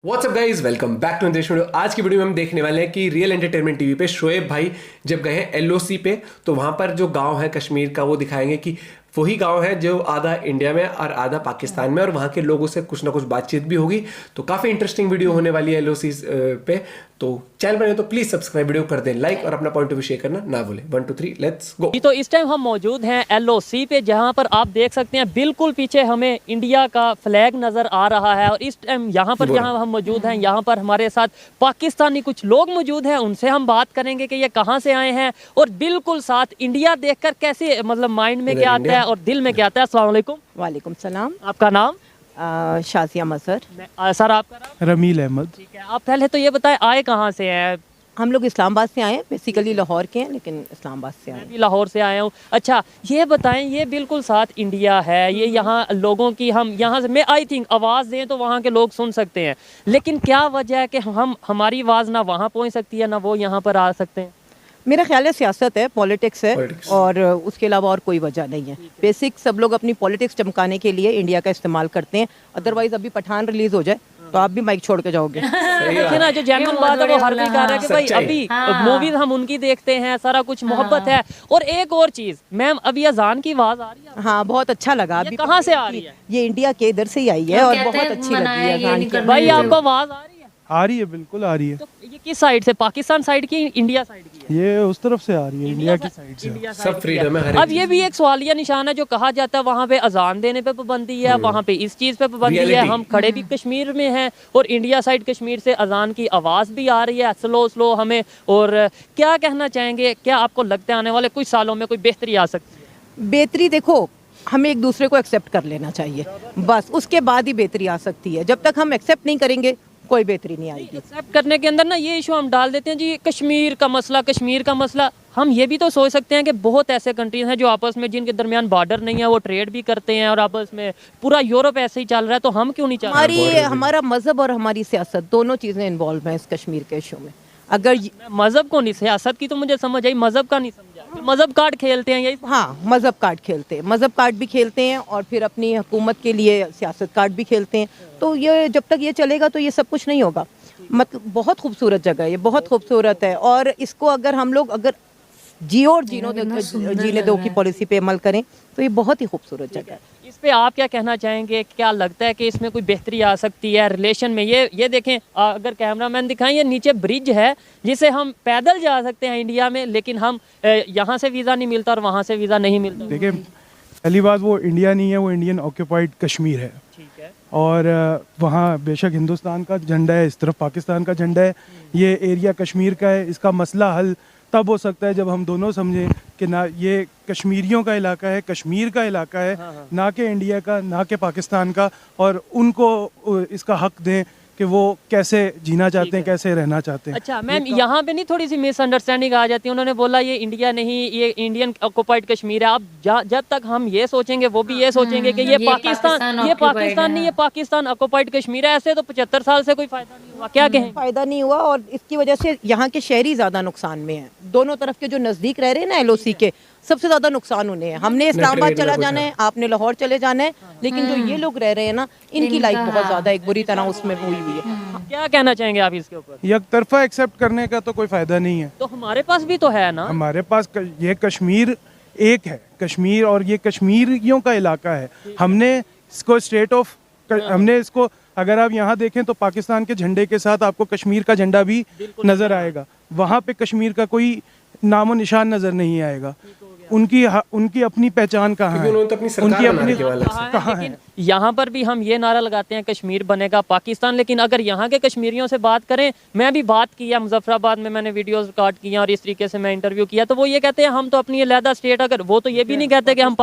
WhatsApp guys, welcome back to देश video. आज की वीडियो में हम देखने वाले हैं कि रियल एंटरटेनमेंट टीवी पे शोएब भाई जब गए हैं एलओसी पे, तो वहां पर जो गांव है कश्मीर का वो दिखाएंगे कि वही गांव है जो आधा इंडिया में और आधा पाकिस्तान में, और वहां के लोगों से कुछ ना कुछ बातचीत भी होगी। तो काफी इंटरेस्टिंग वीडियो होने वाली है एलओसी पे। तो चैनल बने तो प्लीज सब्सक्राइब, वीडियो कर दें लाइक और अपना पॉइंट ऑफ व्यू शेयर करना ना भूलें। 1 2 3 लेट्स गो। तो इस टाइम हम मौजूद हैं एलओसी पे, जहां पर आप देख सकते हैं बिल्कुल पीछे हमें इंडिया का फ्लैग नजर आ रहा है। और इस टाइम यहाँ पर जहां हम मौजूद हैं, यहाँ पर हमारे साथ पाकिस्तानी कुछ लोग मौजूद हैं। उनसे हम बात करेंगे कि ये कहाँ से आए हैं और बिल्कुल साथ इंडिया देखकर कैसे, मतलब माइंड में क्या आता है और दिल में क्या आता है। अस्सलाम वालेकुम। वालेकुम सलाम। आपका नाम? शाजिया मजहर। सर आपका नाम? रमील अहमद। ठीक है, आप पहले तो ये बताएं आए कहाँ से हैं? हम लोग इस्लामाबाद से आए हैं, बेसिकली लाहौर के हैं लेकिन इस्लामाबाद से आए मैं हैं। भी लाहौर से आया हूँ। अच्छा ये बताएं, ये बिल्कुल साथ इंडिया है, ये यहाँ लोगों की हम यहाँ से मैं आई थिंक आवाज़ दें तो वहाँ के लोग सुन सकते हैं, लेकिन क्या वजह है कि हमारी आवाज़ ना वहाँ पहुँच सकती है ना वो यहाँ पर आ सकते हैं? मेरा ख्याल है सियासत है, पॉलिटिक्स है और उसके अलावा और कोई वजह नहीं है। बेसिक सब लोग अपनी पॉलिटिक्स चमकाने के लिए इंडिया का इस्तेमाल करते हैं। अदरवाइज अभी पठान रिलीज हो जाए तो आप भी माइक छोड़ के जाओगे। देखिए ना, जो जेन्युइन बात है वो हर कोई कह रहा है कि भाई अभी मूवीज हम उनकी देखते हैं, सारा कुछ मोहब्बत है। और एक और चीज मैम, अभी अजान की आवाज आ रही है? हाँ बहुत अच्छा लगा। अभी कहाँ से आ रही है? ये इंडिया के इधर से ही आई है और बहुत अच्छी लगी है अजान की। भाई आपको आवाज आ रही है? आ रही है, बिल्कुल आ रही है। तो ये किस साइड से, पाकिस्तान साइड की इंडिया साइड की है? ये उस तरफ से आ रही है, इंडिया की साइड से। इंडिया सब साइड की फ्रीडम है हर अब ये भी एक सवालिया निशान है जो कहा जाता है वहाँ पे अजान देने पे पाबंदी है, वहाँ पे इस चीज़ पे पाबंदी है। Reality। हम खड़े भी कश्मीर में हैं और इंडिया साइड कश्मीर से अजान की आवाज़ भी आ रही है स्लो स्लो हमें। और क्या कहना चाहेंगे, क्या आपको लगता है आने वाले कुछ सालों में कोई बेहतरी आ सकती है? बेहतरी देखो, हमें एक दूसरे को एक्सेप्ट कर लेना चाहिए, बस उसके बाद ही बेहतरी आ सकती है। जब तक हम एक्सेप्ट नहीं करेंगे कोई बेहतरी नहीं आएगी। एक्सेप्ट करने के अंदर ना ये इशू हम डाल देते हैं जी, कश्मीर का मसला, कश्मीर का मसला। हम ये भी तो सोच सकते हैं कि बहुत ऐसे कंट्रीज हैं जो आपस में, जिनके दरमियान बॉर्डर नहीं है, वो ट्रेड भी करते हैं और आपस में पूरा यूरोप ऐसे ही चल रहा है, तो हम क्यों नहीं चल रहे? हमारा मजहब और हमारी सियासत दोनों चीजें इन्वॉल्व हैं इस कश्मीर के इशू में। अगर मजहब को नहीं, सियासत की तो मुझे समझ आई, मजहब का नहीं समझा। मजहब कार्ड खेलते हैं यही? हाँ, मजहब कार्ड खेलते हैं, मजहब कार्ड भी खेलते हैं और फिर अपनी हुकूमत के लिए सियासत कार्ड भी खेलते हैं। तो ये जब तक ये चलेगा तो ये सब कुछ नहीं होगा। मतलब बहुत खूबसूरत जगह है ये, बहुत खूबसूरत है। और इसको अगर हम लोग जियो और जीने दो की पॉलिसी पे अमल करें तो ये बहुत ही खूबसूरत जगह है। इस पे आप क्या कहना चाहेंगे? क्या लगता है कि इसमें कोई बेहतरी आ सकती है रिलेशन में? ये देखें, अगर कैमरामैन दिखाएं, ये नीचे ब्रिज है जिसे हम पैदल जा सकते हैं इंडिया में, लेकिन हम यहाँ से वीज़ा नहीं मिलता और वहाँ से वीज़ा नहीं मिलता। देखिए, पहली बात वो इंडिया नहीं है, वो इंडियन ऑक्यूपाइड कश्मीर है। ठीक है। और वहाँ बेशक हिंदुस्तान का झंडा है, इस तरफ पाकिस्तान का झंडा है। ये एरिया कश्मीर का है। इसका मसला हल तब हो सकता है जब हम दोनों समझें कि ना ये कश्मीरियों का इलाका है, कश्मीर का इलाका है, ना कि इंडिया का, ना कि पाकिस्तान का, और उनको इसका हक दें कि वो कैसे जीना चाहते हैं, कैसे रहना चाहते हैं। अच्छा मैम, यहाँ पे नहीं थोड़ी सी मिसअंडरस्टैंडिंग आ जाती है? उन्होंने बोला ये इंडिया नहीं, ये इंडियन ऑक्युपाइड कश्मीर है। अब जब तक हम ये सोचेंगे वो भी ये सोचेंगे कि ये पाकिस्तान नहीं, ये पाकिस्तान ऑक्युपाइड कश्मीर है। ऐसे तो 75 साल से कोई फायदा नहीं हुआ। क्या कहें? फायदा नहीं हुआ और इसकी वजह से यहाँ के शहरी ज्यादा नुकसान में हैं। दोनों तरफ के जो नजदीक रह रहे हैं ना एलओसी के, सबसे ज्यादा नुकसान उन्हें है। हमने इस्लामाबाद चला जाना है, आपने लाहौर चले जाना है, लेकिन जो ये लोग रह रहे हैं ना, इनकी लाइफ बहुत ज्यादा एक बुरी तरह उसमें हुई हुई है। क्या कहना चाहेंगे आप इसके ऊपर? एक तरफा एक्सेप्ट करने का तो कोई फायदा नहीं है। तो हमारे पास भी तो है ना। हमारे पास ये कश्मीर एक है, कश्मीर, और ये कश्मीरियों का इलाका है। हमने इसको हमने इसको, अगर आप यहाँ देखें तो पाकिस्तान के झंडे के साथ आपको कश्मीर का झंडा भी नजर आएगा। वहाँ पे कश्मीर का कोई नामो निशान नजर नहीं आएगा। उनकी अपनी पहचान कहाँ है, उनकी अपनी कहाँ है? यहाँ पर भी हम ये नारा लगाते हैं कश्मीर बनेगा पाकिस्तान, लेकिन अगर यहाँ के कश्मीरियों से बात करें, मैं भी बात किया मुजफ्फराबाद में, मैंने वीडियोस रिकॉर्ड किया और इस तरीके से मैं इंटरव्यू किया, तो वो ये कहते हैं हम तो अपनी अलहदा स्टेट, अगर वो तो ये भी नहीं कहते कि हम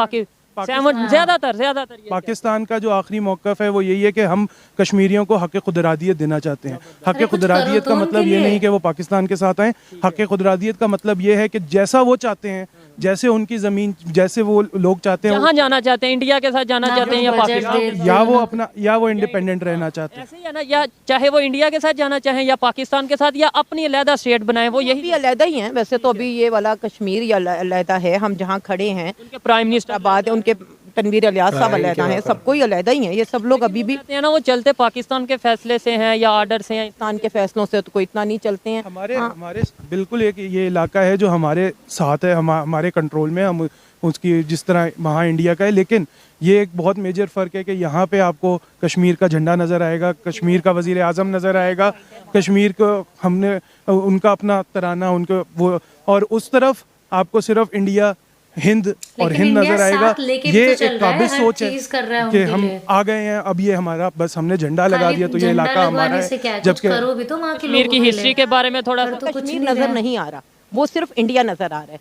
ज्यादातर पाकिस्तान का जो आखिरी मौकफ है वो यही है कि हम कश्मीरियों को हक खुदरादियत देना चाहते हैं। हक खुदरादियत का मतलब ये नहीं कि वो पाकिस्तान के साथ आए। हक खुदरादियत का मतलब ये है कि जैसा वो चाहते हैं, जैसे उनकी जमीन, जैसे वो लोग चाहते हैं, जहाँ जाना चाहते हैं, इंडिया के साथ जाना चाहते हैं या पाकिस्तान, या वो इंडिपेंडेंट रहना चाहते हैं, ऐसे ही है ना, या चाहे वो इंडिया के साथ जाना चाहें या पाकिस्तान के साथ, या अपनी अलहदा स्टेट बनाए, वो यही अलहदा ही है। वैसे तो अभी ये वाला कश्मीर या अलहदा है, हम जहाँ खड़े हैं उनके प्राइम मिनिस्टर आबाद, उनके तनवीर इलियास साहब हाँ, अलहदा इनके हैं, वहाँ पर। सबको ही अलहदा ही हैं, ये सब लोग अभी भी कहते हैं ना वो चलते पाकिस्तान के फैसले से हैं या आर्डर से हैं। पाकिस्तान के फैसलों से तो कोई इतना नहीं चलते हैं। हमारे बिल्कुल एक ये इलाका है जो हमारे साथ है, हमारे कंट्रोल में, हम उसकी जिस तरह वहाँ इंडिया का है, लेकिन ये एक बहुत मेजर फ़र्क है कि यहाँ पे आपको कश्मीर का झंडा नज़र आएगा, कश्मीर का वज़ीर आज़म नज़र आएगा, कश्मीर को हमने उनका अपना तराना उनको वो, और उस तरफ आपको सिर्फ इंडिया हिंद और लेकिन हिंद इंडिया नजर आएगा। साथ लेके भी ये तो चल एक रहा है, काबिल हर सोच है चीज कर रहा है कि उनके हम लिए। आ गए हैं, अब ये हमारा बस हमने झंडा लगा खाली दिया तो ये झंडा इलाका हमारा लगवाने से क्या है, है, कुछ जबकि करो भी तो वहाँ के कश्मीर लोगों की के हिस्ट्री लिए। के बारे में थोड़ा पर सा तो कुछ कश्मीर नहीं नजर रहा। नहीं आ रहा, वो सिर्फ इंडिया नजर आ रहा है।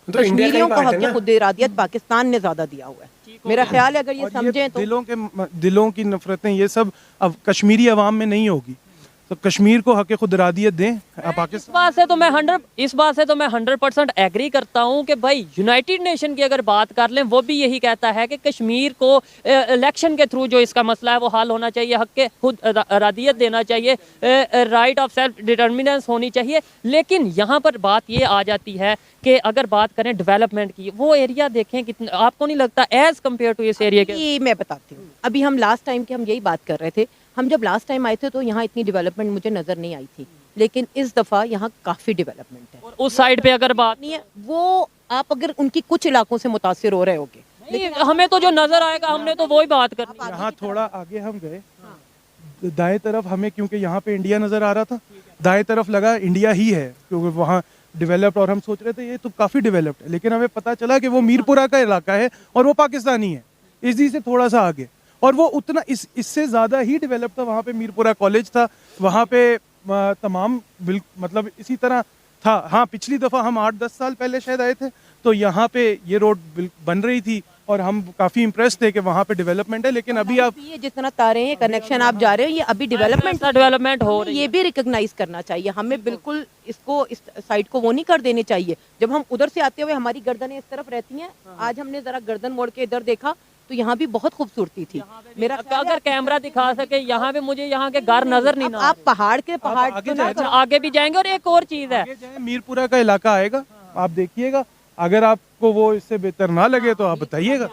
तो इंडिया का ही कश्मीरियों को पार्ट है हक ना। खुद इरादियत पाकिस्तान ने ज्यादा दिया हुआ है, मेरा ख्याल है। अगर ये और समझें तो दिलों की नफरतें ये सब अब कश्मीरी अवाम में नहीं होगी, तो कश्मीर को हक खुद इरादियत दें पाकिस्तान। इस बात से तो मैं 100% एग्री करता हूं कि भाई यूनाइटेड नेशन की अगर बात कर लें वो भी यही कहता है कि कश्मीर को इलेक्शन के थ्रू जो इसका मसला है वो हल होना चाहिए, हक के खुद इरादियत देना चाहिए, राइट ऑफ सेल्फ डिटर्मिनेंस होनी चाहिए। लेकिन यहाँ पर बात ये आ जाती है कि अगर बात करें डेवलपमेंट की, वो एरिया देखें कितना, आपको नहीं लगता एज कम्पेयर टू इस एरिया के? ये मैं बताती हूँ, अभी हम लास्ट टाइम की हम यही बात कर रहे थे। हम जब लास्ट टाइम आए थे तो यहाँ इतनी डेवलपमेंट मुझे नजर नहीं आई थी, लेकिन इस दफा यहाँ काफी डेवलपमेंट है। और उस साइड पे अगर बात नहीं है वो, आप अगर उनकी कुछ इलाकों से मुतासिर हो रहे होगे, नहीं, हमें तो जो नजर आएगा हमने तो वही बात करनी है। यहाँ थोड़ा आगे हम गए, दाएं तरफ हमें, क्योंकि यहाँ पे इंडिया नजर आ रहा था, दाएं तरफ लगा इंडिया ही है क्योंकि वहाँ डेवलप्ड, और हम सोच रहे थे ये तो काफ़ी डेवलप्ड है, लेकिन हमें पता चला कि वो मीरपुरा का इलाका है और वो पाकिस्तानी है, इसी से थोड़ा सा आगे, और वो उतना इससे ज़्यादा ही डेवलप था। वहाँ पे मीरपुरा कॉलेज था, वहाँ पे तमाम मतलब इसी तरह था। हाँ, पिछली दफ़ा हम 8-10 साल पहले शायद आए थे, तो यहाँ पे ये रोड बन रही थी और हम काफ़ी इम्प्रेस थे कि वहाँ पे डेवलपमेंट है, लेकिन अभी आप ये जितना तारे हैं कनेक्शन आप जा रहे हो, ये अभी डेवलपमेंट हो रही है। ये भी रिकॉग्नाइज करना चाहिए हमें, बिल्कुल इसको इस साइड को वो नहीं कर देने चाहिए। जब हम उधर से आते हुए हमारी गर्दनें इस तरफ रहती हैं, आज हमने जरा गर्दन मोड़ के इधर देखा तो यहाँ भी बहुत खूबसूरती थी। मेरा अगर कैमरा दिखा सके यहाँ पे मुझे यहाँ के घर नजर नहीं आप पहाड़ के पहाड़ आगे तो ना अच्छा, आगे भी जाएंगे। और एक और चीज है, आगे जाएं, मीरपुरा का इलाका आएगा, आप देखिएगा, अगर आपको वो इससे बेहतर ना लगे तो आप बताइएगा।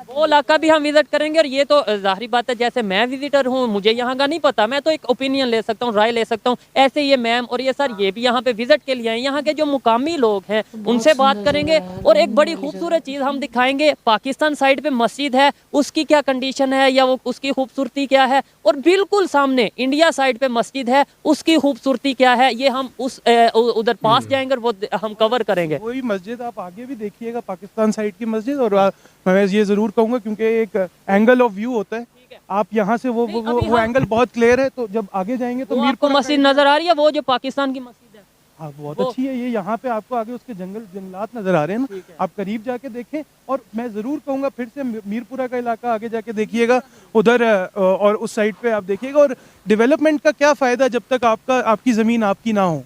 वो इलाका भी हम विजिट करेंगे। और ये तो जाहिर बात है, जैसे मैं विजिटर हूँ, मुझे यहाँ का नहीं पता, मैं तो एक ओपिनियन ले सकता हूँ, राय ले सकता हूँ। ऐसे ये मैम और ये सर, ये भी यहाँ पे विजिट के लिए आए, यहाँ के जो मुकामी लोग हैं उनसे बात करेंगे। और एक बड़ी खूबसूरत चीज़ हम दिखाएंगे, पाकिस्तान साइड पे मस्जिद है, उसकी क्या कंडीशन है या वो उसकी खूबसूरती क्या है, और बिल्कुल सामने इंडिया साइड पे मस्जिद है, उसकी खूबसूरती क्या है, ये हम उस उधर पास जाएंगे और वो हम कवर करेंगे। वही मस्जिद आप आगे भी देखिएगा, पाकिस्तान साइड की मस्जिद। और मैं ये जरूर कहूँगा, क्योंकि एक एंगल ऑफ व्यू होता है, आप यहाँ से वो एंगल बहुत क्लियर है, तो जब आगे जाएंगे तो वो आपको मीरपुरा मस्जिद नजर आ रही है, वो जो पाकिस्तान की मस्जिद है। हाँ, बहुत अच्छी है ये। यहाँ पे आपको आगे उसके जंगलात नजर आ रहे हैं ना, आप करीब जाके देखें। और मैं जरूर कहूँगा फिर से मीरपुरा का इलाका आगे जाके देखिएगा उधर, और उस साइड पे आप देखिएगा। और डेवलपमेंट का क्या फायदा जब तक आपकी जमीन आपकी ना हो।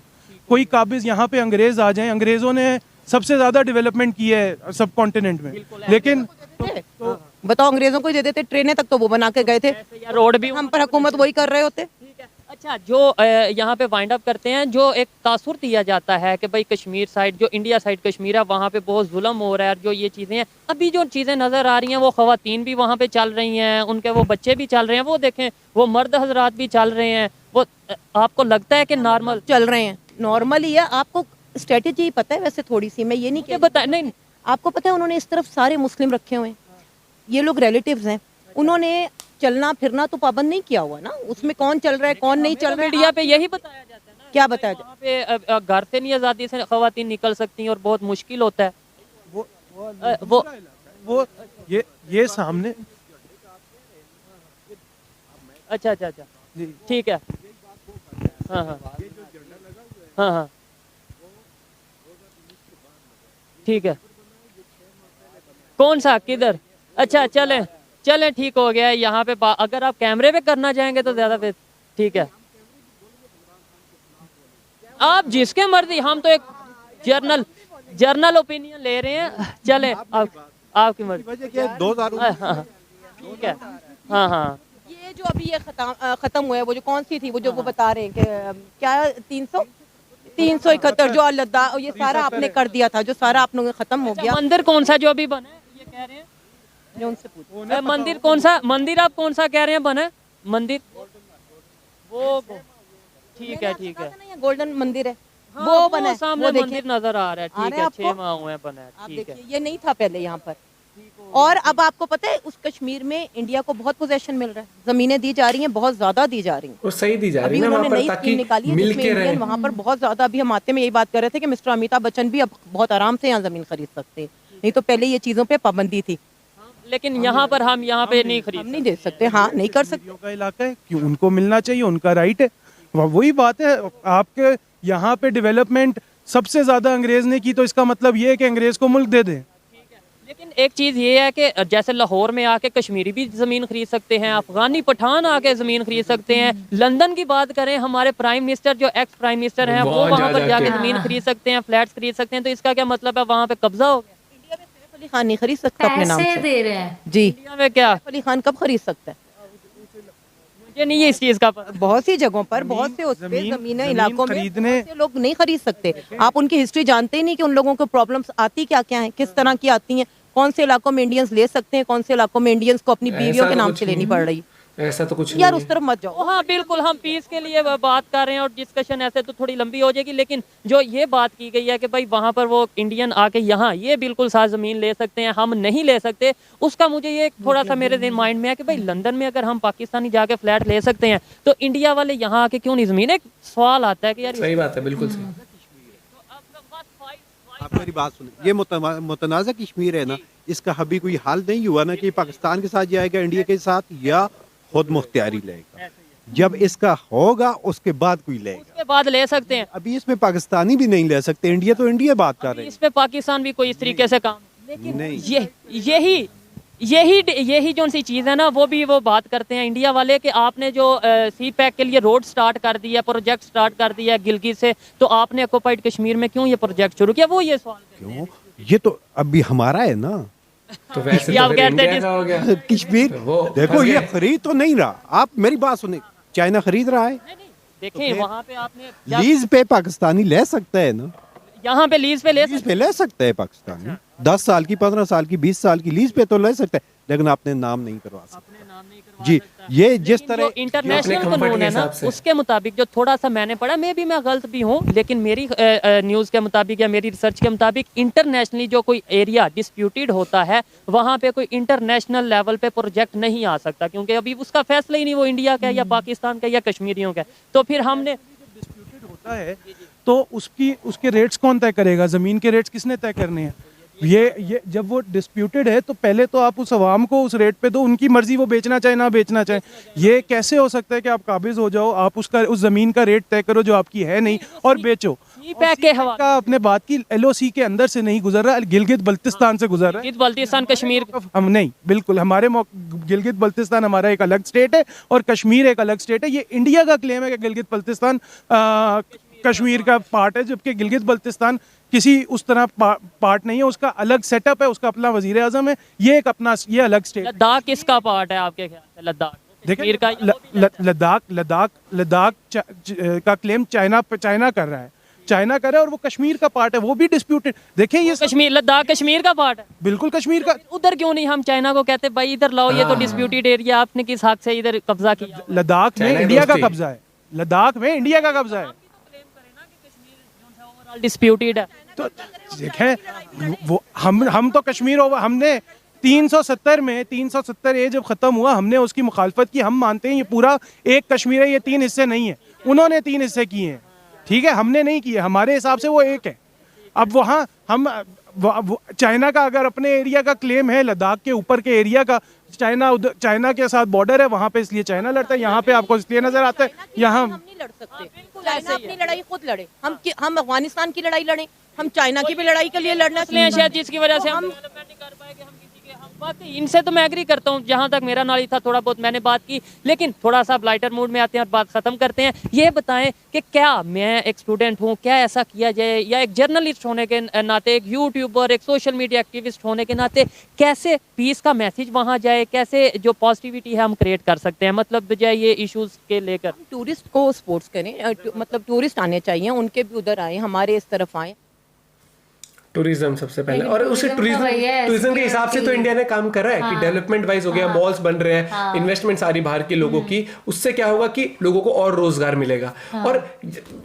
कोई काबिज यहाँ पे अंग्रेज आ जाएं, अंग्रेजों ने सबसे ज्यादा डेवलपमेंट की है सब कॉन्टिनेंट में, लेकिन बताओ अंग्रेजों को ही दे देते, ट्रेनें तक तो वो बना के गए थे, रोड भी हम पर हुकूमत वही कर रहे होते। अच्छा, जो यहाँ पे वाइंड अप करते हैं, जो एक तासुर दिया जाता है कि भाई कश्मीर साइड, जो इंडिया साइड कश्मीर है, वहाँ पे बहुत जुल्म हो रहा है। जो ये चीज़ें हैं, अभी जो चीज़ें नज़र आ रही हैं, वो ख़वातीन भी वहाँ पे चल रही हैं, उनके वो बच्चे भी चल रहे हैं, वो देखें वो मर्द हजरात भी चल रहे हैं। वो आपको लगता है कि नॉर्मल चल रहे हैं? नॉर्मल ही है। आपको स्ट्रेटेजी पता है वैसे थोड़ी सी, मैं ये नहीं क्या बता, नहीं आपको पता है उन्होंने इस तरफ सारे मुस्लिम रखे हुए हैं, ये लोग रिलेटिव्स हैं, उन्होंने चलना फिरना तो पाबंद नहीं किया हुआ ना, उसमें कौन चल रहा है कौन नहीं चल रहा है। मीडिया पे यही बताया जाता है ना, क्या बताया जाता वहाँ पे घर से नहीं आज़ादी से ख़वातीन निकल सकती हैं और बहुत मुश्किल होता है। वो ये सामने। अच्छा, ठीक है। हाँ हाँ हाँ हाँ, ठीक है। कौन सा, किधर? अच्छा, चलें ठीक हो गया है। यहाँ पे अगर आप कैमरे पे करना चाहेंगे तो ज्यादा फिर ठीक है, आप जिसके मर्जी, हम तो एक जर्नल ओपिनियन ले रहे हैं। चले आपकी मर्जी। ठीक है। हाँ, ये जो अभी ये खत्म हुआ है, वो जो कौन सी थी, वो जो वो बता रहे हैं कि क्या 371 जो लद्दाख, ये सारा आपने कर दिया था, जो सारा आप लोगों खत्म हो गया। मंदिर कौन सा जो अभी बना है, ये कह रहे हैं आपने उनसे पूछा। मंदिर कौन सा, मंदिर आप कौन सा कह रहे हैं बना है? मंदिर वो ठीक है, ठीक है। ये गोल्डन मंदिर है, हाँ, वो बना है, सामने वो देखिए। मंदिर नजर आ रहा है, आ ठीक रहा है है, आपको? 6 माह हुए हैं बना है, आप ठीक है। देखिए ये नहीं था पहले यहाँ पर। और अब आपको पता है उस कश्मीर में इंडिया को बहुत पोजेशन मिल रहा है, जमीनें दी जा रही हैं, बहुत ज्यादा दी जा रही हैं। वो सही दी जा रही अभी है ना उन्होंने वहाँ पर, नई ताकि स्कीम निकाली है मिल जिसमें के रहे। इंडियन वहाँ पर बहुत ज्यादा, अभी हम आते में यही बात कर रहे थे कि मिस्टर अमिताभ बच्चन भी अब बहुत आराम से यहाँ जमीन खरीद सकते हैं, नहीं तो पहले ये चीजों पे पाबंदी थी। लेकिन यहाँ पर हम यहाँ पे नहीं हम खरीद नहीं दे सकते, हाँ नहीं कर सकते। का इलाका है, क्यों उनको मिलना चाहिए, उनका राइट है। वही बात है, आपके यहाँ पे डेवलपमेंट सबसे ज्यादा अंग्रेज ने की, तो इसका मतलब ये है कि अंग्रेज को मुल्क दे दें। लेकिन एक चीज़ ये है कि जैसे लाहौर में आके कश्मीरी भी ज़मीन खरीद सकते हैं, अफगानी पठान आके ज़मीन खरीद सकते हैं। लंदन की बात करें, हमारे प्राइम मिनिस्टर जो एक्स प्राइम मिनिस्टर हैं वो वहाँ वहाँ पर जा जाके के। ज़मीन खरीद सकते हैं, फ्लैट्स खरीद सकते हैं। तो इसका क्या मतलब है, वहाँ पे कब्जा हो गया? इंडिया में सैफ अली खान नहीं खरीद सकता अपने नाम पैसे से दे रहे हैं। जी। इंडिया में क्या, सैफ अली खान कब खरीद सकता है? मुझे नहीं है इस चीज़ का पता। बहुत सी जगहों पर, बहुत से उस पे जमीन जमीनें इलाकों में खरीदने- बहुत से लोग नहीं खरीद सकते। आप उनकी हिस्ट्री जानते ही नहीं कि उन लोगों को प्रॉब्लम्स आती क्या क्या हैं, किस तरह की आती हैं, कौन से इलाकों में इंडियंस ले सकते हैं, कौन से इलाकों में इंडियंस को अपनी बीवियों ऐसा के तो नाम कुछ से लेनी नहीं। पड़ रही। ऐसा तो कुछ यार नहीं उस तरफ मत जाओ। हाँ बिल्कुल, हम पीस के लिए बात कर रहे हैं और डिस्कशन ऐसे तो थोड़ी लंबी हो जाएगी। लेकिन जो ये बात की गई है कि भाई वहाँ पर वो इंडियन आके यहाँ ये बिल्कुल साथ ज़मीन ले सकते हैं, हम नहीं ले सकते, उसका मुझे ये थोड़ा सा मेरे माइंड में है कि भाई लंदन में अगर हम पाकिस्तानी जाके फ्लैट ले सकते हैं तो इंडिया वाले यहाँ आके क्यों नहीं ज़मीन? एक सवाल आता है कि यार सही बात है, बिल्कुल सही। आप मेरी बात सुने, ये मुतनाज़ा कश्मीर है ना, इसका अभी कोई हाल नहीं हुआ ना कि पाकिस्तान के साथ जाएगा, इंडिया के साथ, या खुद मुख्तियारी लेगा। जब इसका होगा उसके बाद कोई लेगा। उसके बाद ले सकते हैं। अभी इसमें पाकिस्तानी भी नहीं ले सकते, इंडिया तो इंडिया बात कर रहे इस पे पाकिस्तान भी कोई इस तरीके से काम, हैं। नहीं, यही जो सी चीज़ है ना, वो भी वो बात करते हैं इंडिया वाले कि आपने जो सी पैक के लिए रोड स्टार्ट कर दिया, प्रोजेक्ट स्टार्ट कर दिया गिलगित से, तो आपने ऑक्युपाइड कश्मीर में क्यों ये प्रोजेक्ट शुरू किया? वो ये सवाल क्यों? ये तो अभी हमारा है ना तो वैसे ये तो आप फिर कहते हैं इंडिया का हो गया। कश्मीर। वो देखो फंस ये गए। खरीद तो नहीं रहा। आप मेरी बात सुने, चाइना खरीद रहा है, देखें वहाँ पे आपने लीज पे पाकिस्तानी ले सकता है ना, यहाँ पे लीज पे ले लीज पे ले सकता है पाकिस्तानी, 10 साल की, 15 साल की, 20 साल की लीज पे तो ले सकता है, लेकिन आपने नाम नहीं करवा सकता। जी, ये जिस तरह जो इंटरनेशनल अपने comfort कानून के है ना हिसाब से। उसके मुताबिक जो थोड़ा सा मैंने पढ़ा, मैं भी मैं गलत भी हूँ, लेकिन मेरी न्यूज़ के मुताबिक या मेरी रिसर्च के मुताबिक इंटरनेशनली जो कोई एरिया डिस्प्यूटेड होता है वहाँ पे कोई इंटरनेशनल लेवल पे प्रोजेक्ट नहीं आ सकता, क्योंकि अभी उसका फैसला ही नहीं वो इंडिया का है या पाकिस्तान का या कश्मीरियों का है। तो फिर हमने होता है तो उसके रेट्स कौन तय करेगा? जमीन के रेट्स किसने तय करने हैं? ये जब वो डिस्प्यूटेड है तो पहले तो आप उस अवाम को उस रेट पे दो, उनकी मर्जी वो बेचना चाहे ना बेचना चाहे। ये कैसे हो सकता है कि आप काबिज हो जाओ, आप उस जमीन का रेट तय करो जो आपकी है नहीं और बेचो? पैक के हवाले का अपने बात की LOC के अंदर से नहीं गुजर रहा, गिलगित बल्तिस्तान से गुजर रहा है। बल्तिस्तान कश्मीर हम नहीं, बिल्कुल हमारे गिलगित बल्तिस्तान हमारा एक अलग स्टेट है और कश्मीर एक अलग स्टेट है। ये इंडिया का क्लेम है कि गिलगित बल्तिस्तान कश्मीर का पार्ट है, जबकि गिलगित बल्तिस्तान किसी उस तरह पार्ट नहीं है, उसका अलग सेटअप है, उसका अपना वजीर आजम है, ये एक अपना ये अलग स्टेट। लद्दाख किसका पार्ट है आपके ख्याल से? लद्दाख कश्मीर का लद्दाख का क्लेम चाइना कर रहा है, चाइना कर रहा है और वो कश्मीर का पार्ट है, वो भी डिस्प्यूटेड। देखें ये कश्मीर, लद्दाख कश्मीर का पार्ट है, बिल्कुल कश्मीर का। उधर क्यों नहीं हम चाइना को कहते भाई इधर लाओ, ये तो डिस्प्यूटेड एरिया, आपने किस हक से इधर कब्जा किया? लद्दाख में चाइना की इंडिया का दोस्ती। कब्जा है, लद्दाख में इंडिया का कब्जा है। डिस्प्यूटेड है तो देखें वो हम तो कश्मीर हमने 370 ए जब खत्म हुआ हमने उसकी मुखालफत की। हम मानते हैं ये पूरा एक कश्मीर है, ये 3 हिस्से नहीं है, उन्होंने 3 हिस्से किए हैं, ठीक है, हमने नहीं किए, हमारे हिसाब से वो एक है। अब वहाँ हम चाइना का अगर अपने एरिया का क्लेम है, लद्दाख के ऊपर के एरिया का, चाइना के साथ बॉर्डर है वहाँ पे, इसलिए चाइना लड़ता है, यहाँ पे आपको इसलिए नजर आता है यहाँ हम नहीं लड़ सकते। चाइना अपनी लड़ाई खुद लड़े, हम अफगानिस्तान की लड़ाई लड़े, हम चाइना की भी लड़ाई के लिए लड़ना इसलिए शायद जिसकी वजह से हम डेवलपमेंट नहीं कर पाए कि हम किसी के हम बाकी इनसे तो मैं एग्री करता हूँ, जहाँ तक मेरा नॉलेज था थोड़ा बहुत मैंने बात की। लेकिन थोड़ा सा लाइटर मूड में आते हैं और बात खत्म करते हैं। ये बताएं कि क्या मैं एक स्टूडेंट हूँ, क्या ऐसा किया जाए, या एक जर्नलिस्ट होने के नाते, एक यूट्यूबर, एक सोशल मीडिया एक्टिविस्ट होने के नाते कैसे पीस का मैसेज वहाँ जाए, कैसे जो पॉजिटिविटी है हम क्रिएट कर सकते हैं, मतलब बजाय ये इश्यूज के लेकर? टूरिस्ट को स्पोर्ट्स करें, मतलब टूरिस्ट आने चाहिए, उनके भी उधर आए, हमारे इस तरफ आए। टूरिज्म सबसे पहले, लेकिन और उसे tourism तो वही है, टूरिज्म के हिसाब से तो security। इंडिया ने काम कर रहा है कि डेवलपमेंट वाइज हो गया, मॉल्स बन रहे हैं, इन्वेस्टमेंट सारी बाहर के लोगों की, उससे क्या होगा कि लोगों को और रोजगार मिलेगा। और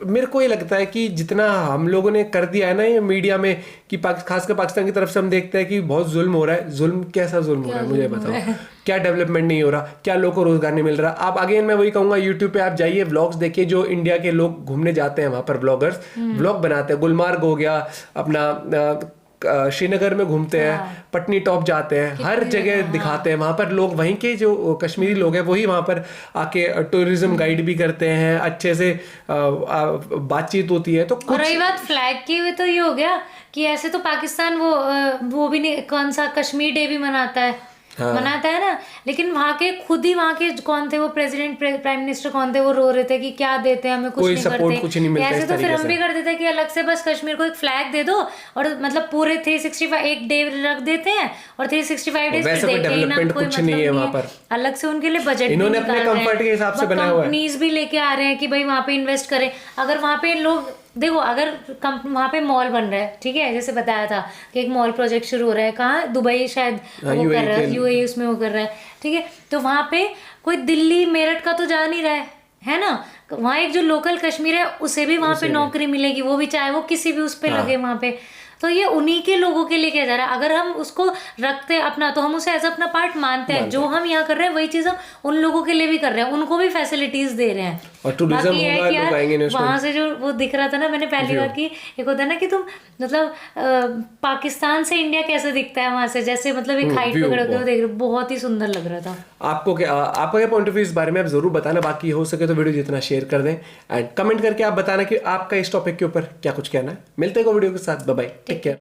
मेरे को ये लगता है कि जितना हम लोगों ने कर दिया है ना ये मीडिया में कि खासकर पाकिस्तान की तरफ से हम देखते हैं कि बहुत जुल्म हो रहा है। जुल्म कैसा जुल्म हो रहा है मुझे बताओ, क्या डेवलपमेंट नहीं हो रहा, क्या लोगों को रोजगार नहीं मिल रहा। आप अगेन मैं वही कहूंगा, यूट्यूब पे आप जाइए, व्लॉग्स देखिए, जो इंडिया के लोग घूमने जाते हैं वहां पर ब्लॉगर्स व्लॉग बनाते हैं, गुलमार्ग हो गया, अपना श्रीनगर में घूमते हैं, पटनी टॉप जाते हैं, हर जगह दिखाते हैं। वहां पर लोग, वहीं के जो कश्मीरी लोग हैं वही वहां पर आके टूरिज्म गाइड भी करते हैं, अच्छे से बातचीत होती है। तो और कुछ रही बात फ्लैग की हुई, तो ये हो गया कि ऐसे तो पाकिस्तान वो भी नहीं, कौन सा कश्मीर डे भी मनाता है, मनाता है ना, लेकिन वहाँ के खुद ही वहाँ के कौन थे वो प्रेसिडेंट प्राइम मिनिस्टर कौन थे, वो रो रहे थे कि क्या देते हैं हमें, कुछ कोई नहीं support, करते। कुछ नहीं मिलता ऐसे इस तो फिर तरीके हम से। भी कर देते हैं कि अलग से बस कश्मीर को एक फ्लैग दे दो, और मतलब पूरे 365 एक डे रख देते हैं, और 365 डेज वैसे कोई डेवलपमेंट कुछ नहीं है वहाँ पर। अलग से उनके लिए बजट इन्होंने अपने comfort के हिसाब से बनाया हुआ है। कंपनीज भी लेके आ रहे हैं कि भाई वहाँ पे इन्वेस्ट करें। अगर वहाँ पे लोग देखो, अगर वहाँ पे मॉल बन रहा है, ठीक है, जैसे बताया था कि एक मॉल प्रोजेक्ट शुरू हो रहा है, कहाँ, दुबई शायद वो कर रहा है, यूएई उसमें वो कर रहा है, ठीक है, तो वहाँ पे कोई दिल्ली मेरठ का तो जा नहीं रहा है ना, वहाँ एक जो लोकल कश्मीर है उसे भी वहाँ पे नौकरी मिलेगी, वो भी चाहे वो किसी भी उस पे लगे वहाँ पे। तो ये उन्हीं के लोगों के लिए किया जा रहा है। अगर हम उसको रखते हैं अपना, तो हम उसे एज अपना पार्ट मानते हैं। जो हम यहाँ कर रहे हैं वही चीज हम उन लोगों के लिए भी कर रहे हैं, उनको भी फैसिलिटीज दे रहे हैं। और टूरिज्म बाकी ये है होगा, कि लोग यार आएंगे इन्वेस्टमेंट। वहां से जो वो दिख रहा था ना, मैंने पहली बार की, एक होता है ना कि तुम मतलब पाकिस्तान से इंडिया कैसे दिखता है वहां से, जैसे मतलब एक हाइट पे खड़े होकर वो देख रहे हो, बहुत ही सुंदर लग रहा था। आपको क्या, आपका क्या पॉइंट ऑफ व्यू इस बारे में आप जरूर बताना। बाकी हो सके तो वीडियो जितना शेयर कर दें, एंड कमेंट करके आप बताना कि आपका इस टॉपिक के ऊपर क्या कुछ कहना है। मिलते हैं वीडियो के साथ, बाय बाय, टेक केयर।